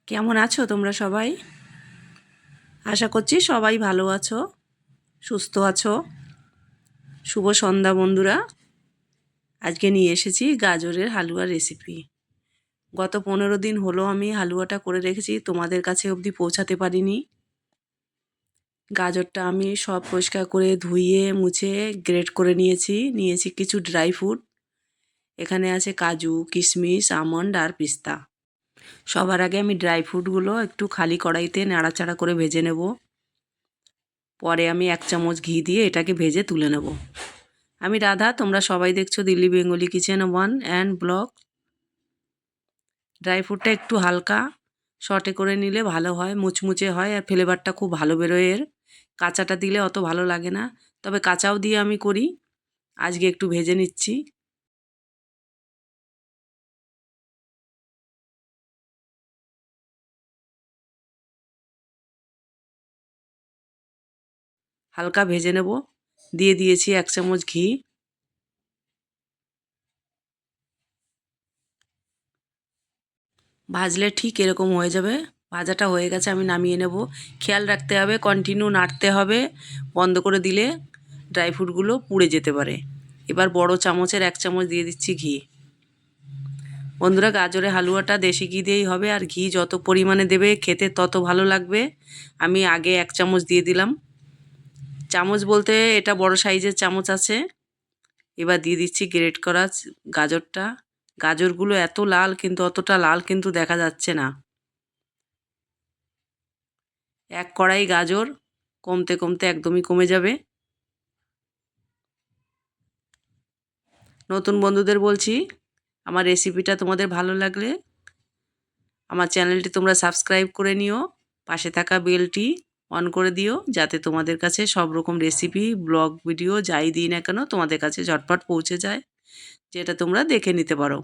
কেমন আছো তোমরা সবাই? আশা করছি সবাই ভালো আছো, সুস্থ আছো। শুভ সন্ধ্যা বন্ধুরা। আজকে নিয়ে এসেছি গাজরের হালুয়া রেসিপি। গত 15 দিন হলো আমি হালুয়াটা করে রেখেছি, তোমাদের কাছে অবধি পৌঁছাতে পারিনি। গাজরটা আমি সব পরিষ্কার করে ধুয়ে মুছে গ্রেট করে নিয়েছি কিছু ড্রাই ফ্রুট। এখানে আছে কাজু, কিশমিশ, আমন্ড আর পিস্তা। সবার আগে আমি ড্রাই ফ্রুটগুলো একটু খালি কড়াইতে নাড়াচাড়া করে ভেজে নেব। পরে আমি 1 চামচ ঘি দিয়ে এটাকে ভেজে তুলে নেব। আমি রাধা, তোমরা সবাই দেখছো Delhi Bengali kitchen 1 and blog. Dry ফ্রুটটা একটু হালকা শর্টে করে নিলে ভালো হয়, মুচমুচে হয় আর ফ্লেভারটা খুব ভালো বেরোয় এর। কাঁচাটা দিলে অত ভালো লাগে না, তবে কাঁচাও দিয়ে আমি করি। আজকে একটু ভেজে নিচ্ছি। হালকা ভেজে নেব। দিয়ে দিয়েছি 1 চামচ ঘি। ভাজলে ঠিক এরকম হয়ে যাবে। ভাজাটা হয়ে গেছে, আমি নামিয়ে নেব। খেয়াল রাখতে হবে, কন্টিনিউ নাড়তে হবে, বন্ধ করে দিলে ড্রাই ফ্রুটগুলো পুড়ে যেতে পারে। এবার বড় চামচের 1 চামচ দিয়ে দিচ্ছি ঘি। বন্ধুরা, গাজরের হালুয়াটা দেশি ঘি দিয়েই হবে, আর ঘি যত পরিমাণে দেবে খেতে তত ভালো লাগবে। আমি আগে 1 চামচ দিয়ে দিলাম। চামচ বলতে এটা বড় সাইজের চামচ আছে। এবার দিয়ে দিচ্ছি গ্রেট করা গাজরটা। গাজরগুলো এত লাল, কিন্তু অতটা লাল কিন্তু দেখা যাচ্ছে না। 1 কড়াই গাজর কমতে কমতে একদমই কমে যাবে। নতুন বন্ধুদের বলছি, আমার রেসিপিটা তোমাদের ভালো লাগলে আমার চ্যানেলটি তোমরা সাবস্ক্রাইব করে নিও। পাশে থাকা বেলটি অন করে দিও, যাতে তোমাদের কাছে সব রকম রেসিপি, ব্লগ ভিডিও যাই দিই না কেন তোমাদের কাছে ঝটপট পৌঁছে যায়, যেটা তোমরা দেখে নিতে পারো।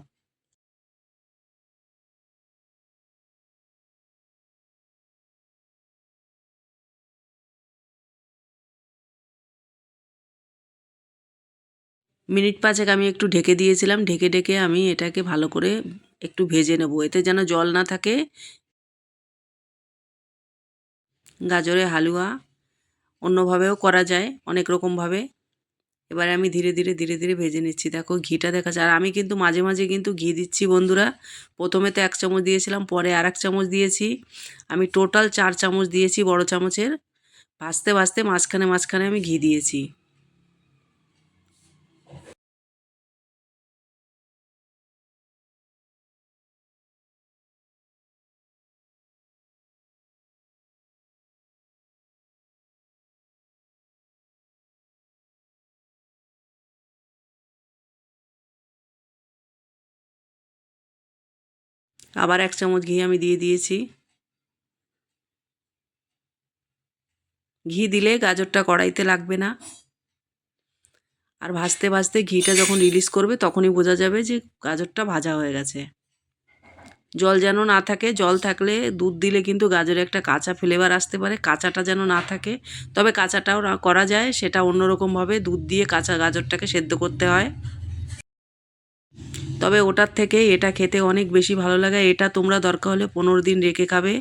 মিনিট 5 আমি একটু ঢেকে দিয়েছিলাম। ঢেকে আমি এটাকে ভালো করে একটু ভেজে নেব, এতে যেন জল না থাকে। গাজরের হালুয়া অন্যভাবেও করা যায়, অনেক রকমভাবে। এবারে আমি ধীরে ধীরে ভেজে নিচ্ছি। দেখো ঘিটা দেখা যায়, আর আমি কিন্তু মাঝে মাঝে কিন্তু ঘি দিচ্ছি বন্ধুরা। প্রথমে তো 1 চামচ দিয়েছিলাম, পরে আর 1 চামচ দিয়েছি। আমি টোটাল 4 চামচ দিয়েছি বড় চামচের। ভাজতে ভাজতে মাঝখানে আমি ঘি দিয়েছি। আবার 1 চামচ ঘি আমি দিয়ে দিয়েছি। ঘি দিলে গাজরটা কড়াইতে লাগবে না। আর ভাজতে ভাজতে ঘিটা যখন রিলিজ করবে তখনই বোঝা যাবে যে গাজরটা ভাজা হয়ে গেছে। জল যেন না থাকে, জল থাকলে দুধ দিলে কিন্তু গাজরে একটা কাঁচা ফ্লেভার আসতে পারে, কাঁচাটা যেন না থাকে। তবে কাঁচাটাও করা যায়, সেটা অন্যরকমভাবে দুধ দিয়ে কাঁচা গাজরটাকে সেদ্ধ করতে হয়। তবে ওটার থেকে এটা খেতে অনেক বেশি ভালো লাগে। এটা তোমরা দরকার হলে 15 দিন রেখে খাবে,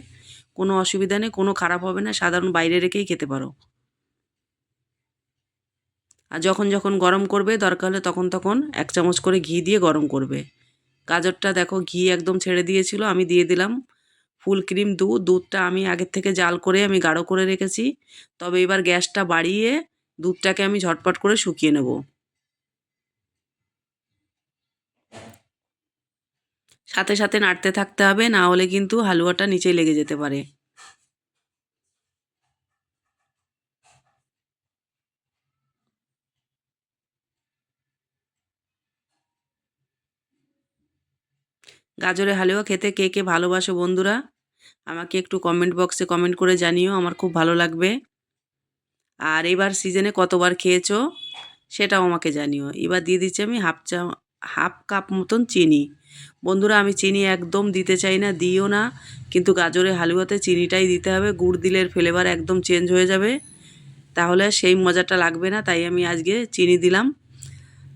কোনো অসুবিধা নেই, কোনো খারাপ হবে না। সাধারণ বাইরে রেখেই খেতে পারো। আর যখন যখন গরম করবে দরকার হলে তখন তখন 1 চামচ করে ঘি দিয়ে গরম করবে। গাজরটা দেখো ঘি একদম ছেড়ে দিয়েছিল, আমি দিয়ে দিলাম ফুল ক্রিম দুধ। দুধটা আমি আগের থেকে জাল করে আমি গাঢ় করে রেখেছি। তবে এবার গ্যাসটা বাড়িয়ে দুধটাকে আমি ঝটপট করে শুকিয়ে নেব। সাথে সাথে নাড়তে থাকতে হবে, না হলে কিন্তু হালুয়াটা নিচে লেগে যেতে পারে। গাজরের হালুয়া খেতে কে কে ভালোবাসো বন্ধুরা, আমাকে একটু কমেন্ট বক্সে কমেন্ট করে জানিও, আমার খুব ভালো লাগবে। আর এবার সিজনে কতবার খেয়েছো সেটাও আমাকে জানিও। এবার দিয়ে দিচ্ছি আমি হাফ কাপ মতন চিনি। বন্ধুরা, আমি চিনি একদম দিতে চাই না, দিও না, কিন্তু গাজরের হালুয়াতে চিনিটাই দিতে হবে। গুড় দিলে এর ফ্লেভার একদম চেঞ্জ হয়ে যাবে, তাহলে সেই মজাটা লাগবে না। তাই আমি আজকে চিনি দিলাম।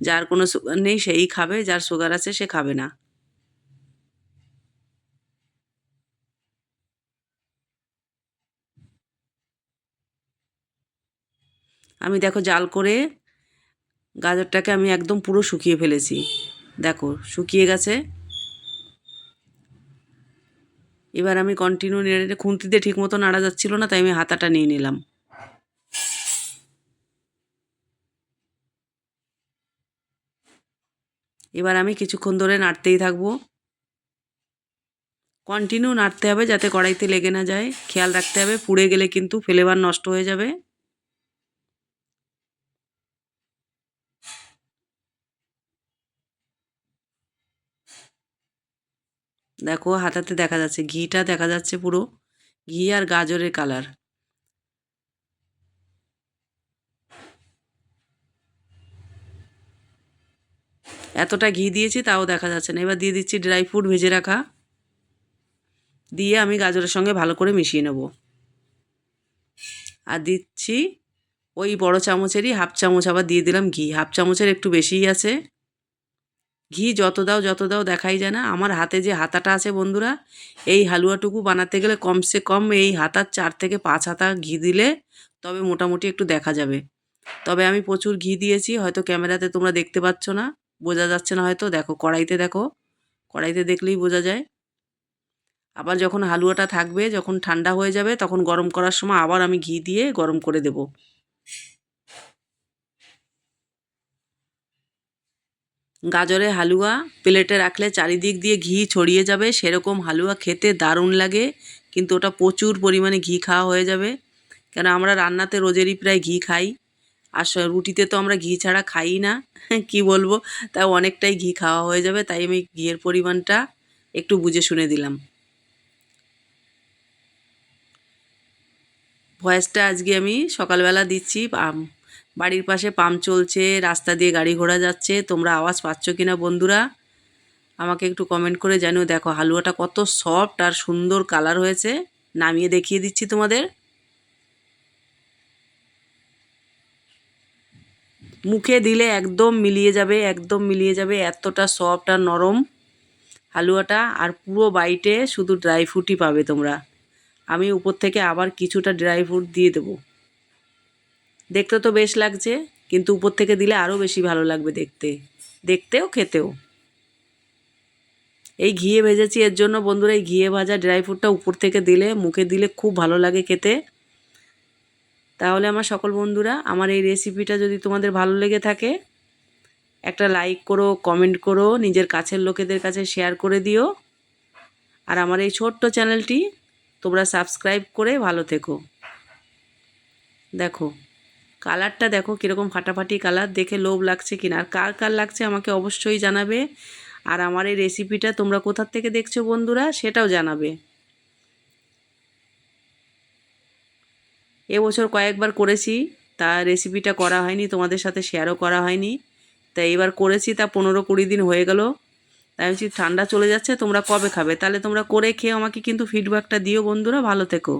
যার কোনো সুগার নেই সেই খাবে, যার সুগার আছে সে খাবে না। আমি দেখো জাল করে গাজরটাকে আমি একদম পুরো শুকিয়ে ফেলেছি। দেখো শুকিয়ে গেছে। এবার আমি কন্টিনিউ নেড়ে খুন্তি দিয়ে ঠিক মতো নাড়া যাচ্ছিল না, তাই আমি হাতাটা নিয়ে নিলাম। এবার আমি কিছুক্ষণ ধরে নাড়তেই থাকবো। কন্টিনিউ নাড়তে হবে যাতে কড়াইতে লেগে না যায়, খেয়াল রাখতে হবে, পুড়ে গেলে কিন্তু ফ্লেভার নষ্ট হয়ে যাবে। দেখো হাতাতে দেখা যাচ্ছে, ঘিটা দেখা যাচ্ছে পুরো, ঘি আর গাজরের কালার। এতটা ঘি দিয়েছি তাও দেখা যাচ্ছে না। এবার দিয়ে দিচ্ছি ড্রাই ফ্রুট ভেজে রাখা, দিয়ে আমি গাজরের সঙ্গে ভালো করে মিশিয়ে নেব। আর দিচ্ছি ওই বড় চামচেরই হাফ চামচ আবার দিয়ে দিলাম ঘি, হাফ চামচের একটু বেশিই আছে। ঘি যত দাও দেখাই যায় না। আমার হাতে যে হাতাটা আছে বন্ধুরা, এই হালুয়াটুকু বানাতে গেলে কমসে কম এই হাতার 4 থেকে 5 হাতা ঘি দিলে তবে মোটামুটি একটু দেখা যাবে। তবে আমি প্রচুর ঘি দিয়েছি, হয়তো ক্যামেরাতে তোমরা দেখতে পাচ্ছ না, বোঝা যাচ্ছে না হয়তো। দেখো কড়াইতে, দেখো কড়াইতে দেখলেই বোঝা যায়। আবার যখন হালুয়াটা থাকবে, যখন ঠান্ডা হয়ে যাবে, তখন গরম করার সময় আবার আমি ঘি দিয়ে গরম করে দেব। গাজরের হালুয়া প্লেটে রাখলে চারিদিক দিয়ে ঘি ছড়িয়ে যাবে, সেরকম হালুয়া খেতে দারুণ লাগে। কিন্তু ওটা প্রচুর পরিমাণে ঘি খাওয়া হয়ে যাবে, কেন আমরা রান্নাতে রোজেরই প্রায় ঘি খাই। আর রুটিতে তো আমরা ঘি ছাড়া খাই না। কি বলবো, তাই অনেকটাই ঘি খাওয়া হয়ে যাবে, তাই আমি ঘিয়ের পরিমাণটা একটু বুঝে শুনে দিলাম। ভয়েসটা আজকে আমি সকালবেলা দিচ্ছি। বাড়ির পাশে পাম্প চলছে, রাস্তা দিয়ে গাড়ি ঘোড়া যাচ্ছে, তোমরা আওয়াজ পাচ্ছ কিনা বন্ধুরা আমাকে একটু কমেন্ট করে জানিও। দেখো হালুয়াটা কত সফট আর সুন্দর কালার হয়েছে। নামিয়ে দেখিয়ে দিচ্ছি তোমাদের। মুখে দিলে একদম মিলিয়ে যাবে, একদম মিলিয়ে যাবে, এতটা সফট আর নরম হালুয়াটা। আর পুরো বাইটে শুধু ড্রাই ফ্রুটই পাবে তোমরা। আমি উপর থেকে আবার কিছুটা ড্রাই ফ্রুট দিয়ে দেবো। দেখতে তো বেশ লাগছে, কিন্তু উপর থেকে দিলে আরও বেশি ভালো লাগবে দেখতে, দেখতেও খেতেও। এই ঘিয়ে ভেজেছি এর জন্য বন্ধুরা, এই ঘিয়ে ভাজা ড্রাই ফ্রুটটা উপর থেকে দিলে, মুখে দিলে খুব ভালো লাগে খেতে। তাহলে আমার সকল বন্ধুরা, আমার এই রেসিপিটা যদি তোমাদের ভালো লেগে থাকে, একটা লাইক করো, কমেন্ট করো, নিজের কাছের লোকেদের কাছে শেয়ার করে দিও। আর আমার এই ছোট্ট চ্যানেলটি তোমরা সাবস্ক্রাইব করে ভালো থেকো। দেখো কালারটা দেখো কীরকম ফাটাফাটি কালার, দেখে লোভ লাগছে কিনা। আর কার কার লাগছে আমাকে অবশ্যই জানাবে। আর আমার এই রেসিপিটা তোমরা কোথার থেকে দেখছো বন্ধুরা সেটাও জানাবে। এবছর কয়েকবার করেছি, তা রেসিপিটা করা হয়নি, তোমাদের সাথে শেয়ারও করা হয়নি। তাই এবার করেছি, তা 15-20 দিন হয়ে গেল। তাই বলছি ঠান্ডা চলে যাচ্ছে, তোমরা কবে খাবে? তাহলে তোমরা করে খেয়ে আমাকে কিন্তু ফিডব্যাকটা দিও বন্ধুরা। ভালো থেকো।